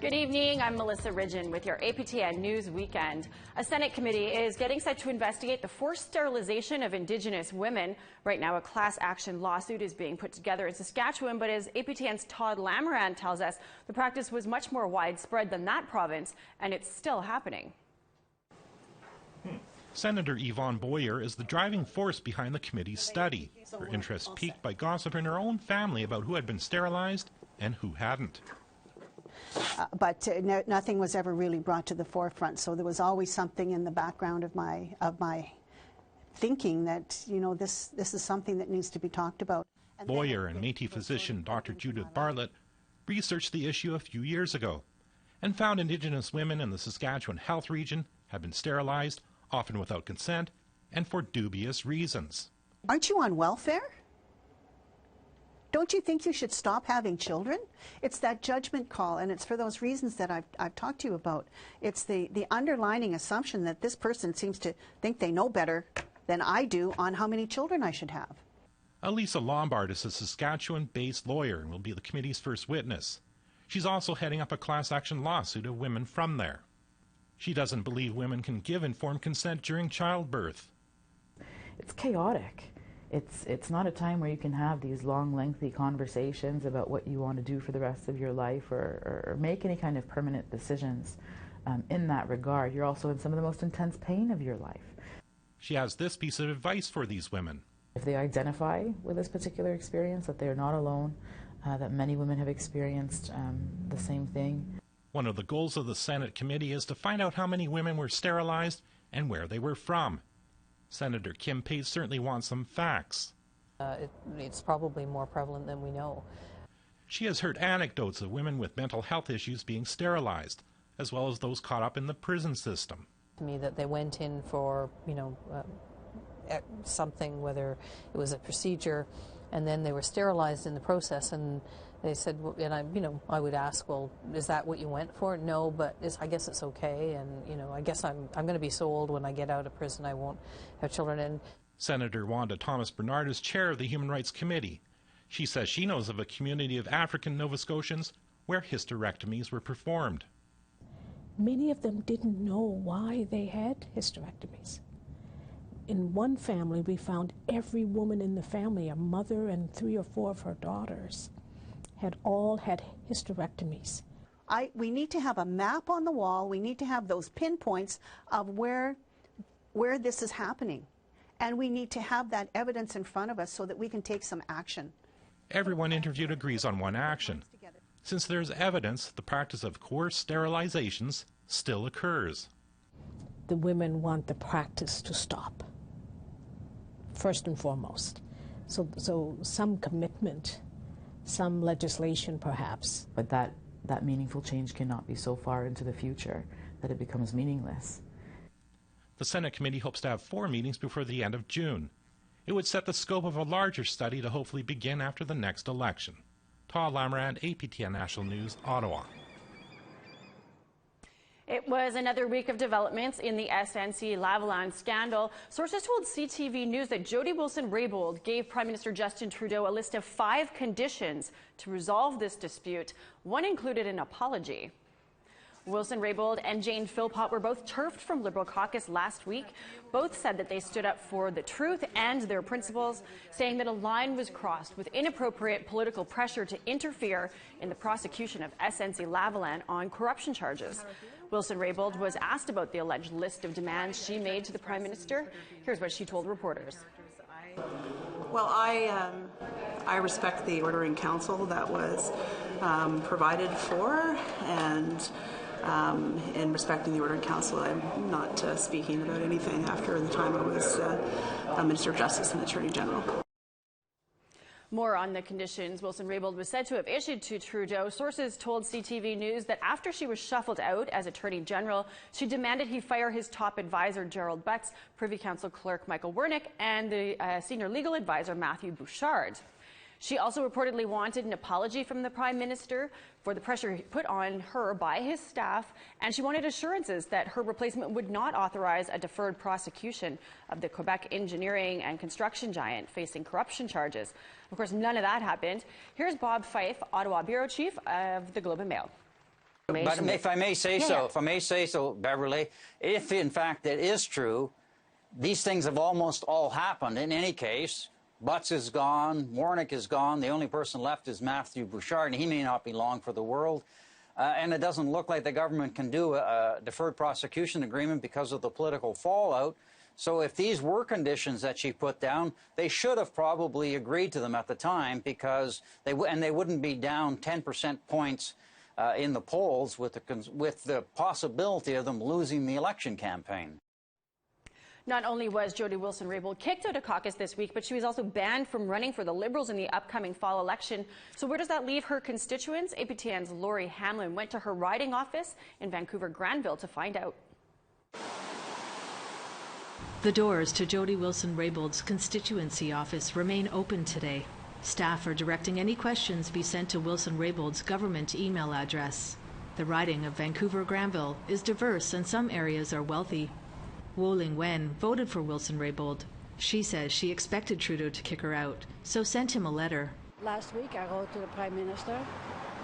Good evening. I'm Melissa Ridgen with your APTN News Weekend. A Senate committee is getting set to investigate the forced sterilization of Indigenous women. Right now, a class action lawsuit is being put together in Saskatchewan, but as APTN's Todd Lamoran tells us, the practice was much more widespread than that province, and it's still happening. Senator Yvonne Boyer is the driving force behind the committee's study. Her interest piqued by gossip in her own family about who had been sterilized and who hadn't. But nothing was ever really brought to the forefront, so there was always something in the background of my thinking that, you know, this is something that needs to be talked about. Boyer and Métis physician Dr. Judith Bartlett researched the issue a few years ago and found Indigenous women in the Saskatchewan health region had been sterilized, often without consent, and for dubious reasons. Aren't you on welfare? Don't you think you should stop having children? It's that judgment call, and it's for those reasons that I've talked to you about. It's the underlining assumption that this person seems to think they know better than I do on how many children I should have. Elisa Lombard is a Saskatchewan-based lawyer and will be the committee's first witness. She's also heading up a class action lawsuit of women from there. She doesn't believe women can give informed consent during childbirth. It's chaotic. It's not a time where you can have these long, lengthy conversations about what you want to do for the rest of your life or make any kind of permanent decisions in that regard. You're also in some of the most intense pain of your life. She has this piece of advice for these women. If they identify with this particular experience, that they're not alone, that many women have experienced the same thing. One of the goals of the Senate committee is to find out how many women were sterilized and where they were from. Senator Kim Pate certainly wants some facts. It's probably more prevalent than we know. She has heard anecdotes of women with mental health issues being sterilized, as well as those caught up in the prison system. To me, that they went in for, something, whether it was a procedure, and then they were sterilized in the process, and they said, and I would ask, well, is that what you went for? No, but I guess it's okay, and I guess I'm going to be so old when I get out of prison I won't have children. And Senator Wanda Thomas Bernard is chair of the Human Rights Committee. She says she knows of a community of African Nova Scotians where hysterectomies were performed. Many of them didn't know why they had hysterectomies. In one family, we found every woman in the family, a mother and 3 or 4 of her daughters, had all had hysterectomies. We need to have a map on the wall. We need to have those pinpoints of where this is happening. And we need to have that evidence in front of us so that we can take some action. Everyone interviewed agrees on one action. Since there's evidence, the practice of coerced sterilizations still occurs. The women want the practice to stop, first and foremost. So some commitment, some legislation perhaps. But that meaningful change cannot be so far into the future that it becomes meaningless. The Senate committee hopes to have 4 meetings before the end of June. It would set the scope of a larger study to hopefully begin after the next election. Todd Lamoran, APTN National News, Ottawa. It was another week of developments in the SNC-Lavalin scandal. Sources told CTV News that Jody Wilson-Raybould gave Prime Minister Justin Trudeau a list of 5 conditions to resolve this dispute. One included an apology. Wilson-Raybould and Jane Philpott were both turfed from Liberal caucus last week. Both said that they stood up for the truth and their principles, saying that a line was crossed with inappropriate political pressure to interfere in the prosecution of SNC-Lavalin on corruption charges. Wilson-Raybould was asked about the alleged list of demands she made to the Prime Minister. Here's what she told reporters. Well, I respect the order in council that was provided for, and in respecting the order in council, I'm not speaking about anything after the time I was Minister of Justice and Attorney General. More on the conditions Wilson-Raybould was said to have issued to Trudeau. Sources told CTV News that after she was shuffled out as Attorney General, she demanded he fire his top advisor, Gerald Butts, Privy Council Clerk Michael Wernick, and the senior legal advisor, Matthew Bouchard. She also reportedly wanted an apology from the Prime Minister for the pressure put on her by his staff, and she wanted assurances that her replacement would not authorize a deferred prosecution of the Quebec engineering and construction giant facing corruption charges. Of course, none of that happened. Here's Bob Fife, Ottawa Bureau Chief of the Globe and Mail. But if I may say so, Beverly, if in fact it is true, these things have almost all happened in any case. Butts is gone, Warnick is gone, the only person left is Matthew Bouchard, and he may not be long for the world. And it doesn't look like the government can do a deferred prosecution agreement because of the political fallout. So if these were conditions that she put down, they should have probably agreed to them at the time, because they wouldn't be down 10% points in the polls with the possibility of them losing the election campaign. Not only was Jody Wilson-Raybould kicked out of caucus this week, but she was also banned from running for the Liberals in the upcoming fall election. So where does that leave her constituents? APTN's Lori Hamlin went to her riding office in Vancouver Granville to find out. The doors to Jody Wilson-Raybould's constituency office remain open today. Staff are directing any questions be sent to Wilson-Raybould's government email address. The riding of Vancouver Granville is diverse and some areas are wealthy. Wo-Ling Wen voted for Wilson-Raybould. She says she expected Trudeau to kick her out, so sent him a letter. Last week I wrote to the Prime Minister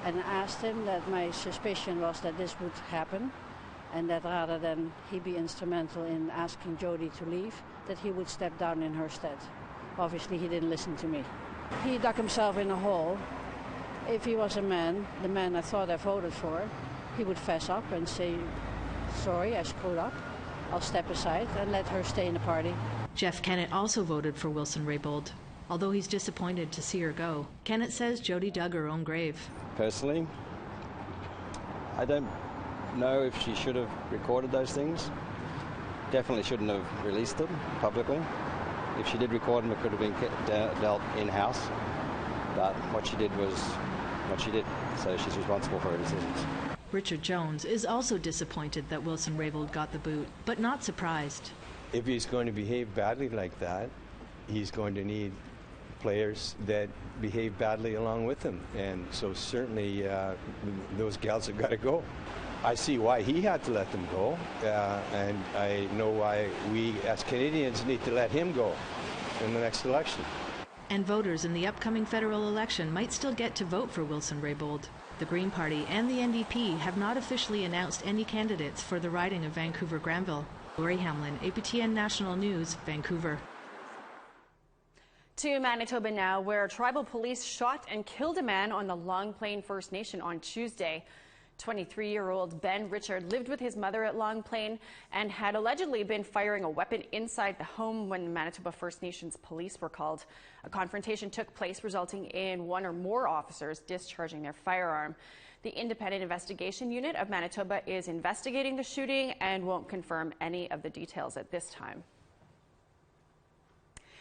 and asked him that my suspicion was that this would happen, and that rather than he be instrumental in asking Jody to leave, that he would step down in her stead. Obviously he didn't listen to me. He dug himself in a hole. If he was a man, the man I thought I voted for, he would fess up and say, sorry, I screwed up. I'll step aside and let her stay in the party. Jeff Kennett also voted for Wilson-Raybould. Although he's disappointed to see her go, Kennett says Jody dug her own grave. Personally, I don't know if she should have recorded those things. Definitely shouldn't have released them publicly. If she did record them, it could have been dealt in-house. But what she did was what she did, so she's responsible for her decisions. Richard Jones is also disappointed that Wilson-Raybould got the boot, but not surprised. If he's going to behave badly like that, he's going to need players that behave badly along with him. And so certainly those gals have got to go. I see why he had to let them go, and I know why we as Canadians need to let him go in the next election. And voters in the upcoming federal election might still get to vote for Wilson-Raybould. The Green Party and the NDP have not officially announced any candidates for the riding of Vancouver Granville. Lori Hamlin, APTN National News, Vancouver. To Manitoba now, where tribal police shot and killed a man on the Long Plain First Nation on Tuesday. 23-year-old Ben Richard lived with his mother at Long Plain and had allegedly been firing a weapon inside the home when the Manitoba First Nations police were called. A confrontation took place, resulting in one or more officers discharging their firearm. The Independent Investigation Unit of Manitoba is investigating the shooting and won't confirm any of the details at this time.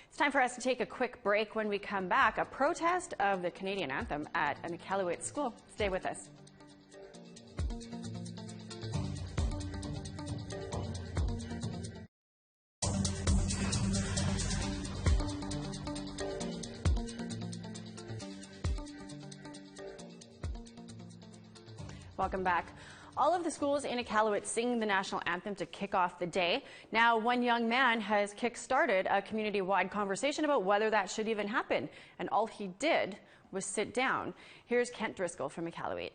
It's time for us to take a quick break. When we come back, a protest of the Canadian anthem at an Iqaluit school. Stay with us. Welcome back. All of the schools in Iqaluit sing the national anthem to kick off the day. Now, one young man has kick-started a community-wide conversation about whether that should even happen, and all he did was sit down. Here's Kent Driscoll from Iqaluit.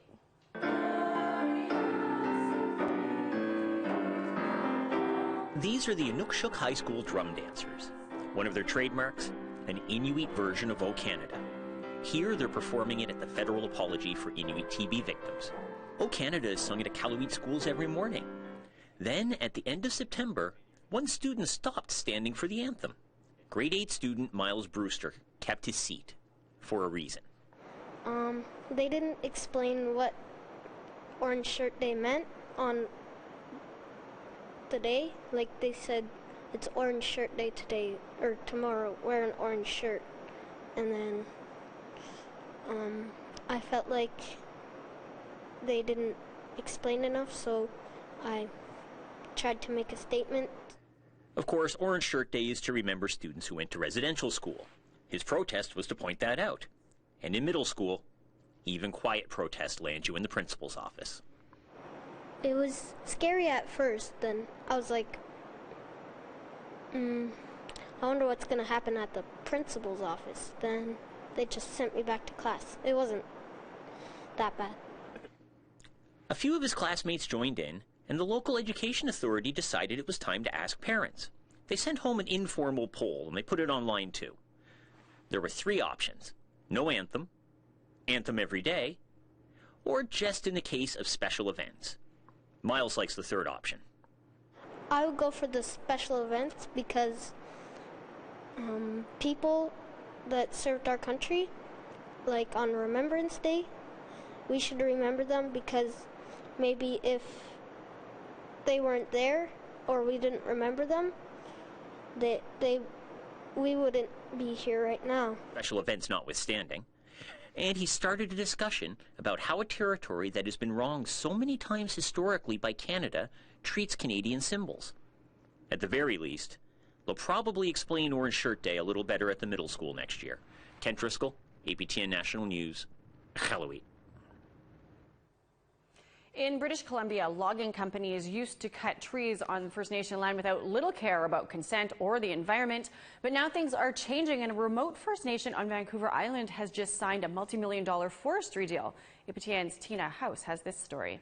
These are the Inukshuk High School drum dancers. One of their trademarks, an Inuit version of O Canada. Here, they're performing it at the Federal Apology for Inuit TB Victims. O Canada is sung at Iqaluit schools every morning. Then, at the end of September, one student stopped standing for the anthem. Grade 8 student Miles Brewster kept his seat for a reason. They didn't explain what Orange Shirt Day meant on the day. Like, they said, it's Orange Shirt Day today, or tomorrow, wear an orange shirt. And then, I felt like they didn't explain enough, so I tried to make a statement. Of course, Orange Shirt Day is to remember students who went to residential school. His protest was to point that out. And in middle school, even quiet protest lands you in the principal's office. It was scary at first, then I was like, I wonder what's going to happen at the principal's office. Then they just sent me back to class. It wasn't that bad. A few of his classmates joined in, and the local education authority decided it was time to ask parents. They sent home an informal poll, and they put it online too. There were 3 options: no anthem, anthem every day, or just in the case of special events. Miles likes the 3rd option. I would go for the special events because people that served our country, like on Remembrance Day, we should remember them because maybe if they weren't there or we didn't remember them, we wouldn't be here right now. Special events notwithstanding. And he started a discussion about how a territory that has been wronged so many times historically by Canada treats Canadian symbols. At the very least, they'll probably explain Orange Shirt Day a little better at the middle school next year. Ken Driscoll, APTN National News, Iqaluit. In British Columbia, logging companies used to cut trees on First Nation land without little care about consent or the environment. But now things are changing, and a remote First Nation on Vancouver Island has just signed a multi-million-dollar forestry deal. APTN's Tina House has this story.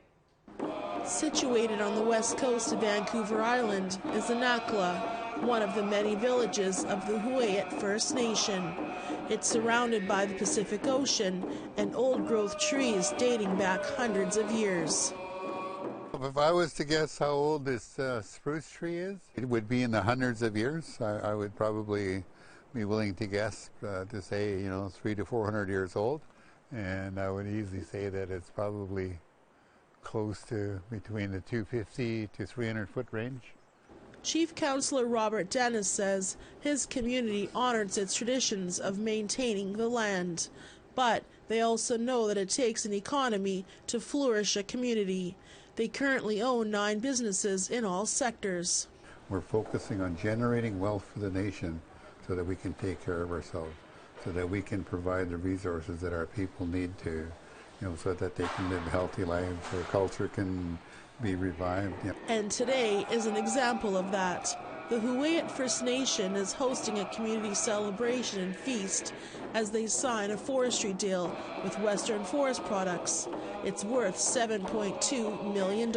Situated on the west coast of Vancouver Island is Inukshuk, one of the many villages of the Huu-ay-aht First Nation. It's surrounded by the Pacific Ocean and old-growth trees dating back hundreds of years. If I was to guess how old this spruce tree is, it would be in the hundreds of years. I would probably be willing to guess to say, 300 to 400 years old. And I would easily say that it's probably close to between the 250 to 300 foot range. Chief Councillor Robert Dennis says his community honors its traditions of maintaining the land, but they also know that it takes an economy to flourish a community. They currently own 9 businesses in all sectors. We're focusing on generating wealth for the nation so that we can take care of ourselves, so that we can provide the resources that our people need to, so that they can live healthy lives, their culture can be revived. Yeah. And today is an example of that. The Huu-ay-aht First Nation is hosting a community celebration and feast as they sign a forestry deal with Western Forest Products. It's worth $7.2 million.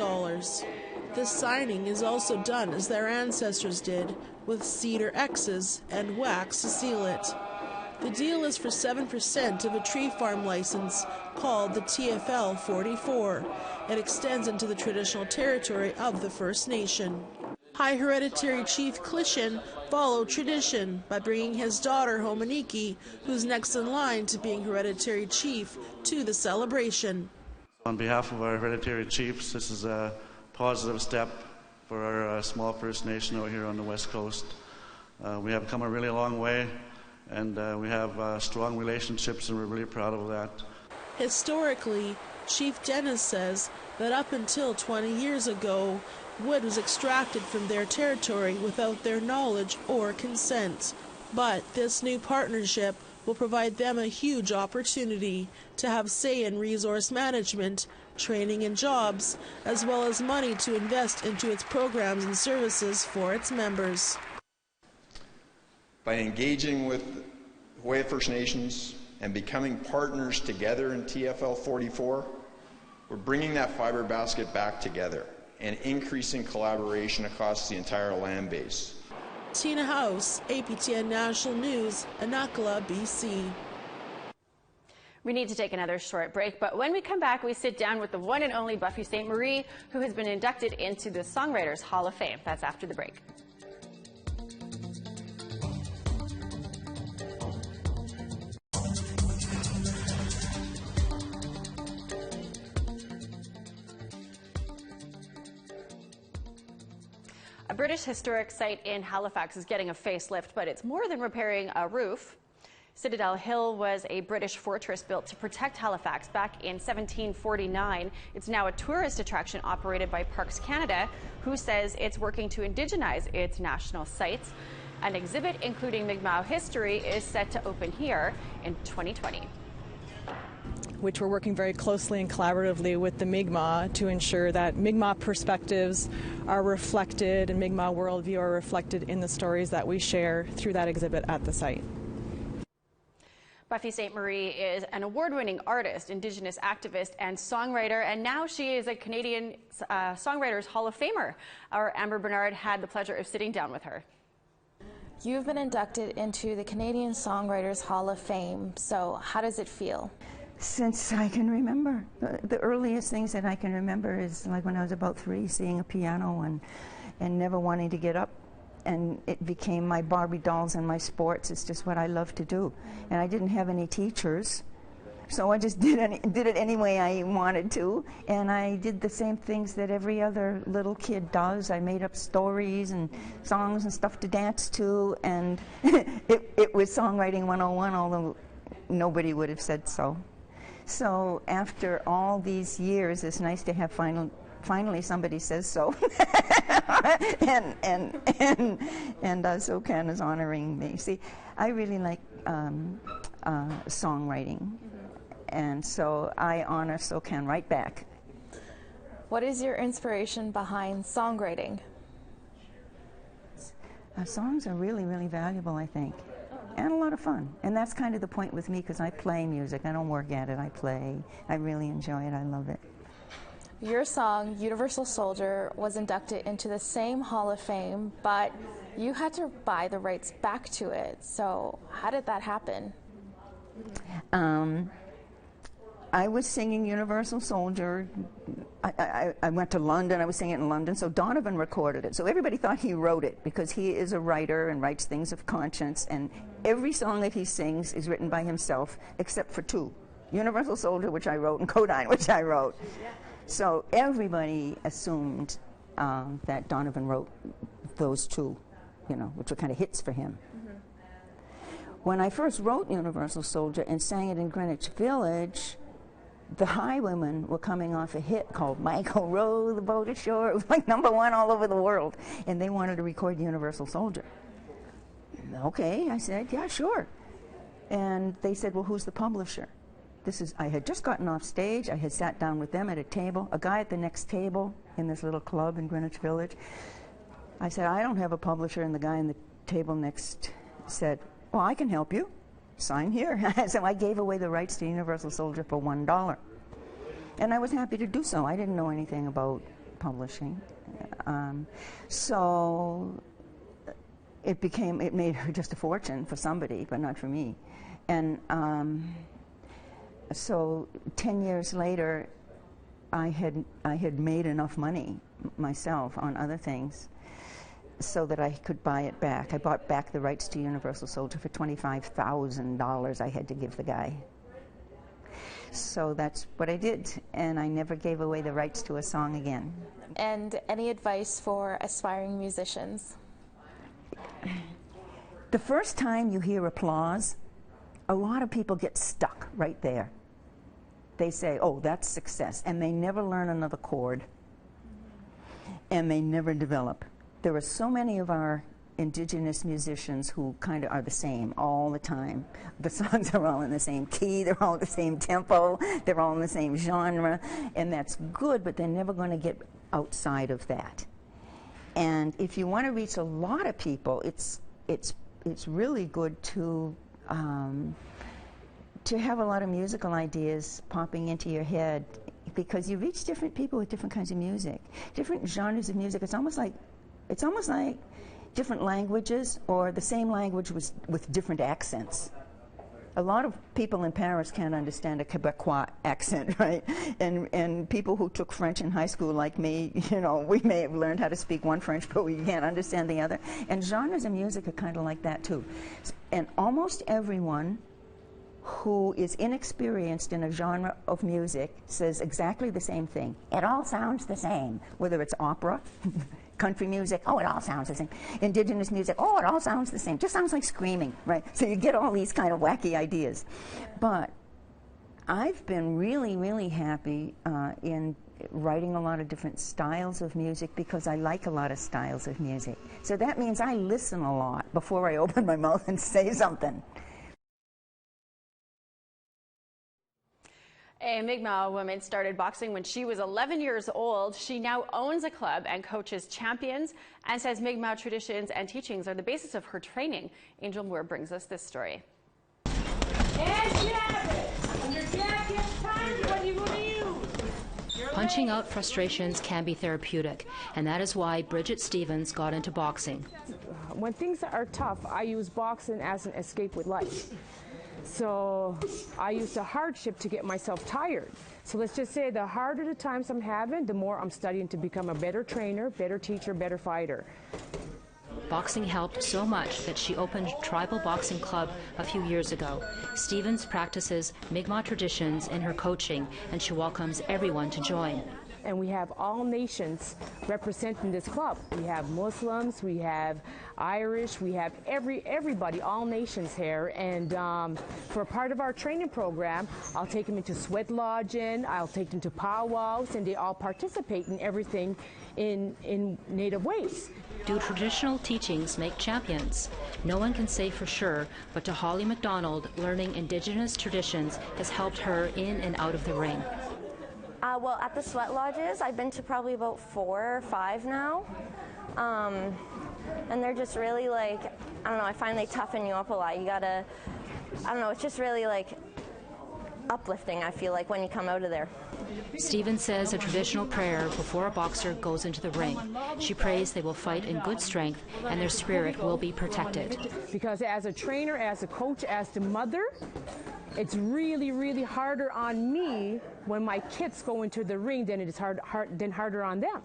This signing is also done as their ancestors did, with cedar X's and wax to seal it. The deal is for 7% of a tree farm license called the TFL 44. It extends into the traditional territory of the First Nation. High Hereditary Chief Clishan followed tradition by bringing his daughter Homaniki, who's next in line to being Hereditary Chief, to the celebration. On behalf of our Hereditary Chiefs, this is a positive step for our small First Nation out here on the West Coast. We have come a really long way, and we have strong relationships, and we're really proud of that. Historically, Chief Dennis says that up until 20 years ago, wood was extracted from their territory without their knowledge or consent. But this new partnership will provide them a huge opportunity to have say in resource management, training and jobs, as well as money to invest into its programs and services for its members. By engaging with Huu-ay-aht First Nations and becoming partners together in TFL 44, we're bringing that fiber basket back together and increasing collaboration across the entire land base. Tina House, APTN National News, Inukshuk, BC. We need to take another short break, but when we come back, we sit down with the one and only Buffy St. Marie, who has been inducted into the Songwriters Hall of Fame. That's after the break. A British historic site in Halifax is getting a facelift, but it's more than repairing a roof. Citadel Hill was a British fortress built to protect Halifax back in 1749. It's now a tourist attraction operated by Parks Canada, who says it's working to indigenize its national sites. An exhibit including Mi'kmaq history is set to open here in 2020. Which we're working very closely and collaboratively with the Mi'kmaq to ensure that Mi'kmaq perspectives are reflected and Mi'kmaq worldview are reflected in the stories that we share through that exhibit at the site. Buffy St. Marie is an award-winning artist, Indigenous activist, and songwriter, and now she is a Canadian Songwriters Hall of Famer. Our Amber Bernard had the pleasure of sitting down with her. You've been inducted into the Canadian Songwriters Hall of Fame, so how does it feel? Since I can remember. The earliest things that I can remember is like when I was about 3, seeing a piano and never wanting to get up. And it became my Barbie dolls and my sports. It's just what I love to do. And I didn't have any teachers, so I just did it any way I wanted to. And I did the same things that every other little kid does. I made up stories and songs and stuff to dance to. And it was songwriting 101, although nobody would have said so. So after all these years, it's nice to have finally somebody says so. and SOCAN is honoring me. See, I really like songwriting, and so I honor SOCAN right back. What is your inspiration behind songwriting? Songs are really, really valuable, I think. And a lot of fun. And that's kind of the point with me, because I play music. I don't work at it. I play. I really enjoy it. I love it. Your song, Universal Soldier, was inducted into the same Hall of Fame, but you had to buy the rights back to it. So how did that happen? I was singing Universal Soldier. I went to London. I was singing it in London. So Donovan recorded it. So everybody thought he wrote it, because he is a writer and writes things of conscience. And every song that he sings is written by himself, except for 2. Universal Soldier, which I wrote, and Codine, which I wrote. So everybody assumed that Donovan wrote those 2, which were kind of hits for him. When I first wrote Universal Soldier and sang it in Greenwich Village, the Highwaymen were coming off a hit called Michael Row the Boat Ashore. It was like #1 all over the world, and they wanted to record Universal Soldier. Okay, I said, yeah, sure. And they said, well, who's the publisher? I had just gotten off stage. I had sat down with them at a table, a guy at the next table in this little club in Greenwich Village. I said, I don't have a publisher, and the guy in the table next said, well, I can help you. Sign here. So I gave away the rights to Universal Soldier for $1. And I was happy to do so. I didn't know anything about publishing. So it made just a fortune for somebody, but not for me. And so 10 years later, I had made enough money myself on other things so that I could buy it back. I bought back the rights to Universal Soldier for $25,000 I had to give the guy. So that's what I did, and I never gave away the rights to a song again. And any advice for aspiring musicians? The first time you hear applause, a lot of people get stuck right there. They say, oh, that's success, and they never learn another chord, and they never develop. There are so many of our Indigenous musicians who kind of are the same all the time. The songs are all in the same key, they're all in the same tempo, they're all in the same genre, and that's good, but they're never going to get outside of that. And if you want to reach a lot of people, it's really good to have a lot of musical ideas popping into your head, because you reach different people with different kinds of music, different genres of music. It's almost like different languages, or the same language with different accents. A lot of people in Paris can't understand a Quebecois accent, right? And people who took French in high school, like me, we may have learned how to speak one French, but we can't understand the other. And genres of music are kind of like that too. And almost everyone who is inexperienced in a genre of music says exactly the same thing. It all sounds the same, whether it's opera, country music, oh, it all sounds the same. Indigenous music, oh, it all sounds the same. Just sounds like screaming, right? So you get all these kind of wacky ideas. But I've been really, really happy in writing a lot of different styles of music, because I like a lot of styles of music. So that means I listen a lot before I open my mouth and say something. A Mi'kmaq woman started boxing when she was 11 years old. She now owns a club and coaches champions, and says Mi'kmaq traditions and teachings are the basis of her training. Angel Moore brings us this story. Punching out frustrations can be therapeutic, and that is why Bridget Stevens got into boxing. When things are tough, I use boxing as an escape with life. So I use the hardship to get myself tired. So let's just say the harder the times I'm having, the more I'm studying to become a better trainer, better teacher, better fighter. Boxing helped so much that she opened Tribal Boxing Club a few years ago. Stevens practices Mi'kmaq traditions in her coaching, and she welcomes everyone to join. And we have all nations representing this club. We have Muslims, we have Irish, we have everybody, all nations here. And for a part of our training program, I'll take them into sweat lodging, I'll take them to powwows, and they all participate in everything in native ways. Do traditional teachings make champions? No one can say for sure, but to Holly McDonald, learning Indigenous traditions has helped her in and out of the ring. Well, at the sweat lodges, I've been to probably about 4 or 5 now. And they're just really like, I don't know, I find they toughen you up a lot. You gotta, I don't know, it's just really like uplifting, I feel like, when you come out of there. Stevens says a traditional prayer before a boxer goes into the ring. She prays they will fight in good strength and their spirit will be protected. Because as a trainer, as a coach, as the mother, it's really, really harder on me when my kids go into the ring than it is harder on them.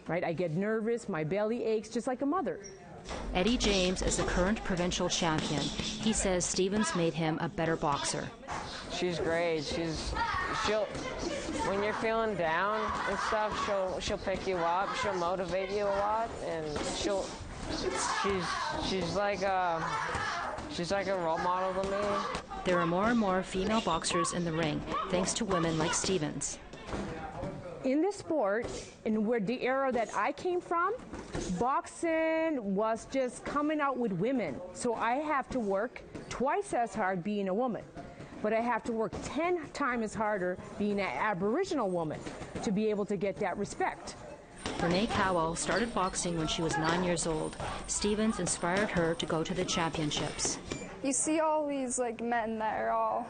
Right? I get nervous, my belly aches, just like a mother. Eddie James is the current provincial champion. He says Stevens made him a better boxer. She's great. When you're feeling down and stuff, she'll pick you up. She'll motivate you a lot, and she's like a role model to me. There are more and more female boxers in the ring, thanks to women like Stevens. In this sport, and where the era that I came from, boxing was just coming out with women. So I have to work twice as hard being a woman, but I have to work 10 times as harder being an Aboriginal woman to be able to get that respect. Renee Cowell started boxing when she was 9 years old. Stevens inspired her to go to the championships. You see all these like men that are all,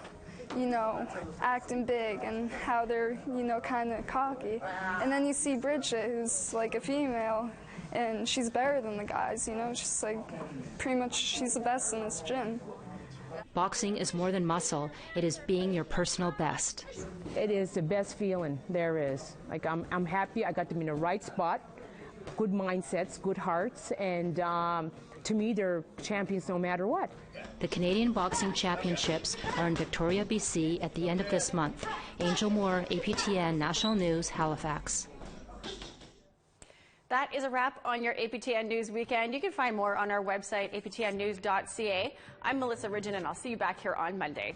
acting big and how they're, kind of cocky. And then you see Bridget, who's like a female, and she's better than the guys, just like pretty much she's the best in this gym. Boxing is more than muscle. It is being your personal best. It is the best feeling there is. Like I'm happy I got them in the right spot, good mindsets, good hearts, and to me they're champions no matter what. The Canadian Boxing Championships are in Victoria, BC at the end of this month. Angel Moore, APTN National News, Halifax. That is a wrap on your APTN News Weekend. You can find more on our website, aptnnews.ca. I'm Melissa Ridgen, and I'll see you back here on Monday.